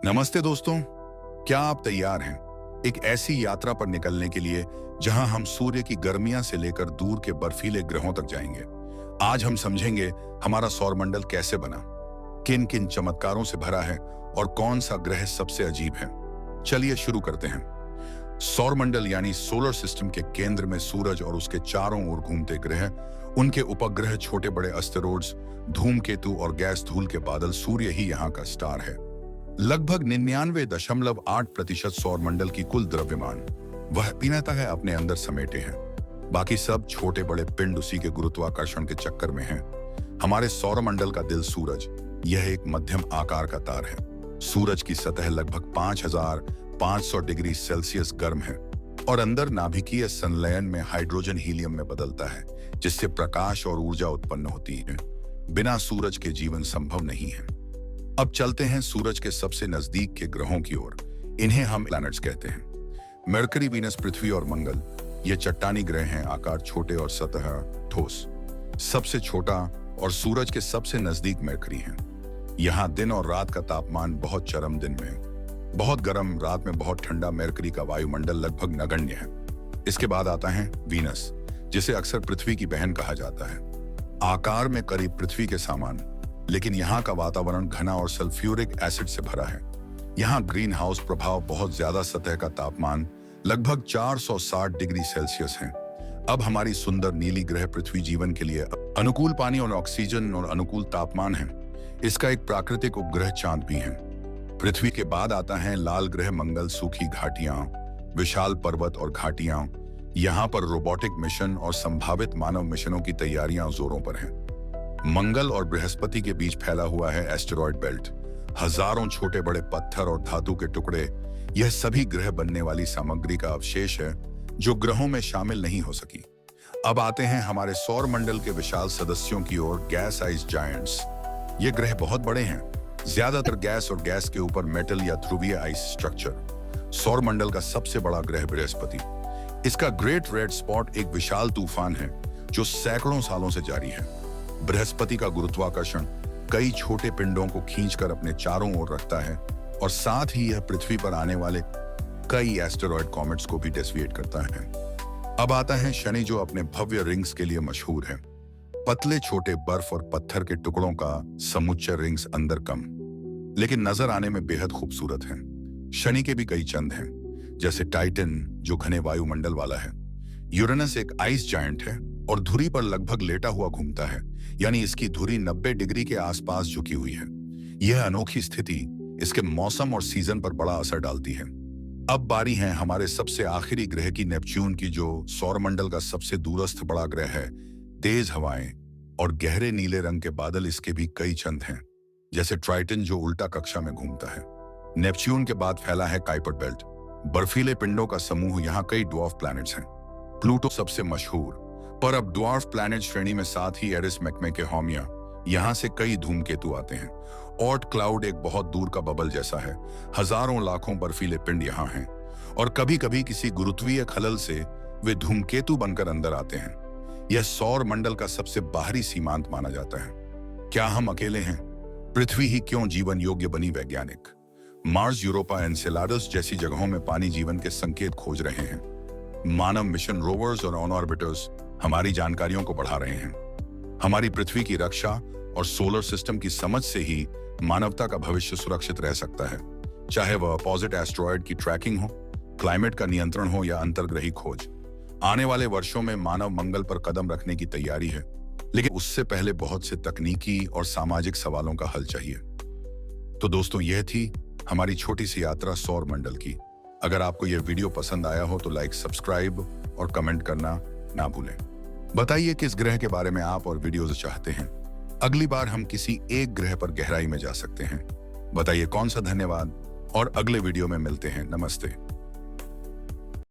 नमस्ते दोस्तों, क्या आप तैयार हैं एक ऐसी यात्रा पर निकलने के लिए जहां हम सूर्य की गर्मियां से लेकर दूर के बर्फीले ग्रहों तक जाएंगे। आज हम समझेंगे हमारा सौरमंडल कैसे बना, किन किन चमत्कारों से भरा है और कौन सा ग्रह सबसे अजीब है। चलिए शुरू करते हैं। सौरमंडल यानी सोलर सिस्टम के केंद्र में सूरज और उसके चारों ओर घूमते ग्रह, उनके उपग्रह, छोटे बड़े एस्टेरॉइड्स, धूमकेतु और गैस धूल के बादल। सूर्य ही यहाँ का स्टार है। लगभग 99.8% सौरमंडल की कुल द्रव्यमान वह पीनाता है अपने अंदर समेटे हैं। बाकी सब छोटे बड़े पिंड उसी के गुरुत्वाकर्षण के चक्कर में हैं। हमारे सौरमंडल का दिल सूरज, यह एक मध्यम आकार का तार है। सूरज की सतह लगभग 5500 डिग्री सेल्सियस गर्म है और अंदर नाभिकीय संलयन में हाइड्रोजन हीलियम में बदलता है, जिससे प्रकाश और ऊर्जा उत्पन्न होती है। बिना सूरज के जीवन संभव नहीं है। अब चलते हैं सूरज के सबसे नजदीक के ग्रहों की ओर। इन्हें हम प्लैनेट्स कहते हैं। मरकरी, वीनस, पृथ्वी और मंगल ये चट्टानी ग्रह हैं, आकार छोटे और सतह ठोस। सबसे छोटा और सूरज के सबसे नजदीक मरकरी है। यहाँ दिन और रात का तापमान बहुत चरम, दिन में बहुत गर्म, रात में बहुत ठंडा। मरकरी का वायुमंडल लगभग नगण्य है। इसके बाद आता है वीनस, जिसे अक्सर पृथ्वी की बहन कहा जाता है। आकार में करीब पृथ्वी के समान, लेकिन यहाँ का वातावरण घना और सल्फ्यूरिक एसिड से भरा है। यहाँ ग्रीन हाउस प्रभाव बहुत ज्यादा, सतह का तापमान लगभग 460 डिग्री सेल्सियस है। अब हमारी सुंदर नीली ग्रह पृथ्वी जीवन के लिए अनुकूल पानी और ऑक्सीजन और अनुकूल तापमान है। इसका एक प्राकृतिक उपग्रह चांद भी है। पृथ्वी के बाद आता है लाल ग्रह मंगल। सूखी घाटियां, विशाल पर्वत और घाटियां। यहाँ पर रोबोटिक मिशन और संभावित मानव मिशनों की तैयारियां जोरों पर हैं। मंगल और बृहस्पति के बीच फैला हुआ है एस्टेरॉयड बेल्ट। हजारों छोटे बड़े पत्थर और धातु के टुकड़े, यह सभी ग्रह बनने वाली सामग्री का अवशेष है जो ग्रहों में शामिल नहीं हो सकी। अब आते हैं हमारे सौरमंडल के विशाल सदस्यों की ओर। गैस आइस जायंट्स, ये ग्रह बहुत बड़े हैं, ज्यादातर गैस और गैस के ऊपर मेटल या ध्रुवीय आइस स्ट्रक्चर। सौरमंडल का सबसे बड़ा ग्रह बृहस्पति, इसका ग्रेट रेड स्पॉट एक विशाल तूफान है जो सैकड़ों सालों से जारी है। बृहस्पति का गुरुत्वाकर्षण कई छोटे पिंडों को खींचकर अपने चारों ओर रखता है और साथ ही यह पृथ्वी पर आने वाले कई एस्टेरॉयड कॉमेट्स को भी डेस्विएट करता है। अब आता है शनि, जो अपने भव्य रिंग्स के लिए मशहूर है। पतले छोटे बर्फ और पत्थर के टुकड़ों का समुच्चय, रिंग्स अंदर कम लेकिन नजर आने में बेहद खूबसूरत है। शनि के भी कई चंद हैं, जैसे टाइटन जो घने वायुमंडल वाला है। यूरेनस एक आइस जायंट है और धुरी पर लगभग लेटा हुआ घूमता है, यानी इसकी धुरी 90 डिग्री के आसपास झुकी हुई है। यह अनोखी स्थिति इसके मौसम और सीजन पर बड़ा असर डालती है। अब बारी है हमारे सबसे आखिरी ग्रह की, नेपच्यून की, जो सौरमंडल का सबसे दूरस्थ बड़ा ग्रह है। तेज हवाएं और गहरे नीले रंग के बादल, इसके भी कई चंद हैं, जैसे ट्राइटन जो उल्टा कक्षा में घूमता है। नेपच्यून के बाद फैला है काइपर बेल्ट, बर्फीले पिंडों का समूह। यहाँ कई ड्वार्फ प्लैनेट्स हैं। प्लूटो सबसे मशहूर, पर अब ड्वार्फ प्लैनेट श्रेणी में साथ ही एरिस, मैकमे, हॉमिया, यहाँ से कई धूमकेतु आते हैं। ऑर्ट क्लाउड एक बहुत दूर का बबल जैसा है। हजारों लाखों बर्फीले पिंड यहाँ हैं और कभी कभी किसी गुरुत्वीय खलल से वे धूमकेतु बनकर अंदर आते हैं। यह सौर मंडल का सबसे बाहरी सीमांत माना जाता है। क्या हम अकेले हैं? पृथ्वी ही क्यों जीवन योग्य बनी? वैज्ञानिक मार्स, यूरोपा, एनसेलाडस जैसी जगहों में पानी जीवन के संकेत खोज रहे हैं। मानव मिशन, रोवर्स और ऑन ऑर्बिटर्स हमारी जानकारियों को बढ़ा रहे हैं। हमारी पृथ्वी की रक्षा और सोलर सिस्टम की समझ से ही मानवता का भविष्य सुरक्षित रह सकता है, चाहे वह अपोजिट एस्ट्रॉयड की ट्रैकिंग हो, क्लाइमेट का नियंत्रण हो या अंतर्ग्रही खोज। आने वाले वर्षों में मानव मंगल पर कदम रखने की तैयारी है, लेकिन उससे पहले बहुत से तकनीकी और सामाजिक सवालों का हल चाहिए। तो दोस्तों, यह थी हमारी छोटी सी यात्रा सौरमंडल की। अगर आपको यह वीडियो पसंद आया हो तो लाइक, सब्सक्राइब और कमेंट करना ना भूलें। बताइए किस ग्रह के बारे में आप और वीडियोज चाहते हैं। अगली बार हम किसी एक ग्रह पर गहराई में जा सकते हैं। बताइए कौन सा। धन्यवाद और अगले वीडियो में मिलते हैं। नमस्ते।